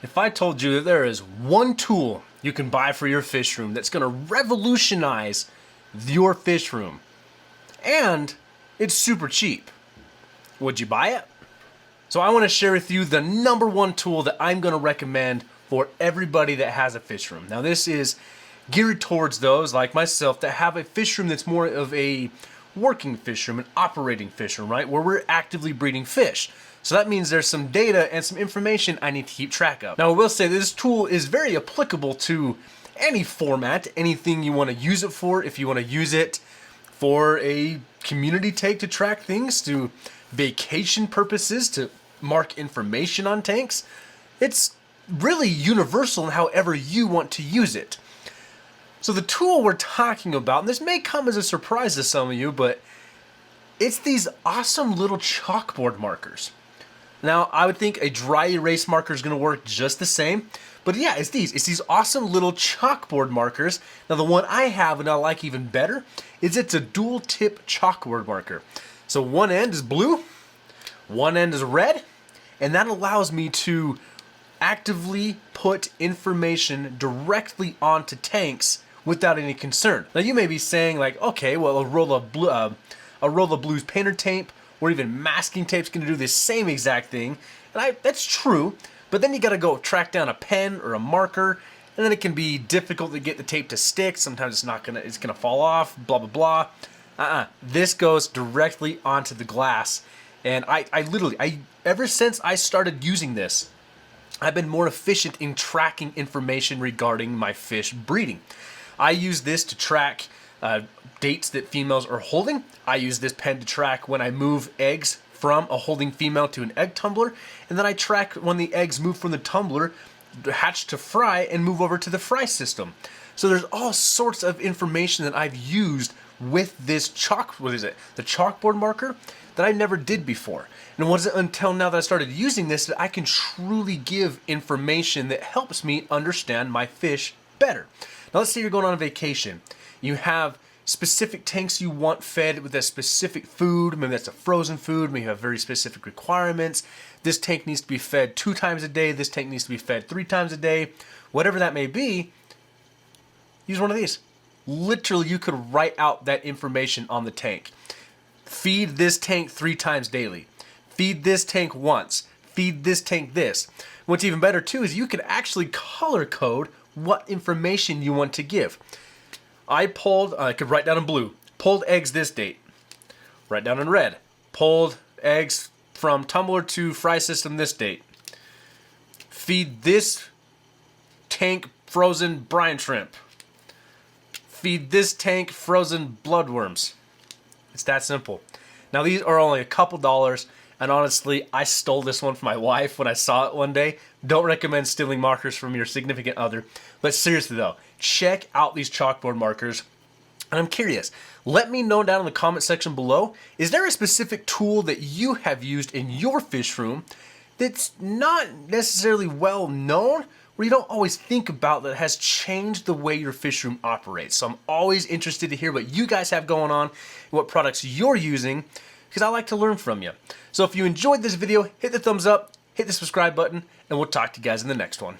If I told you that there is one tool you can buy for your fish room that's going to revolutionize your fish room, and it's super cheap, would you buy it? So I want to share with you the number one tool that I'm going to recommend for everybody that has a fish room. Now this is geared towards those like myself that have a fish room that's more of a working fish room, an operating fish room, right? Where we're actively breeding fish. So that means there's some data and some information I need to keep track of. Now I will say this tool is very applicable to any format, anything you want to use it for. If you want to use it for a community take to track things, to vacation purposes, to mark information on tanks, it's really universal in however you want to use it. So the tool we're talking about, and this may come as a surprise to some of you, but it's these awesome little chalkboard markers. Now, I would think a dry erase marker is going to work just the same, but yeah, it's these awesome little chalkboard markers. Now, the one I have and I like even better is it's a dual tip chalkboard marker. So one end is blue, one end is red, and that allows me to actively put information directly onto tanks without any concern. Now, you may be saying like, okay, well, a roll of blues painter tape or even masking tape is going to do the same exact thing, and that's true. But then you got to go track down a pen or a marker, and then it can be difficult to get the tape to stick. Sometimes it's gonna fall off. Blah blah blah. This goes directly onto the glass, and I literally ever since I started using this, I've been more efficient in tracking information regarding my fish breeding. I use this to track dates that females are holding. I use this pen to track when I move eggs from a holding female to an egg tumbler, and then I track when the eggs move from the tumbler, hatch to fry, and move over to the fry system. So there's all sorts of information that I've used with this the chalkboard marker that I never did before. And it wasn't until now that I started using this that I can truly give information that helps me understand my fish better. Now let's say you're going on a vacation. You have specific tanks you want fed with a specific food. Maybe that's a frozen food. Maybe you have very specific requirements. This tank needs to be fed 2 times a day. This tank needs to be fed 3 times a day. Whatever that may be, use one of these. Literally, you could write out that information on the tank. Feed this tank 3 times daily. Feed this tank once. Feed this tank this. What's even better too is you can actually color code what information you want to give. I could write down in blue, pulled eggs this date. Write down in red, pulled eggs from tumbler to fry system this date. Feed this tank frozen brine shrimp. Feed this tank frozen bloodworms. It's that simple. Now these are only a couple dollars, and honestly, I stole this one from my wife when I saw it one day. Don't recommend stealing markers from your significant other. But seriously though, check out these chalkboard markers. And I'm curious, let me know down in the comment section below, is there a specific tool that you have used in your fish room that's not necessarily well known, or you don't always think about, that has changed the way your fish room operates? So I'm always interested to hear what you guys have going on, what products you're using, because I like to learn from you. So if you enjoyed this video, hit the thumbs up, hit the subscribe button, and we'll talk to you guys in the next one.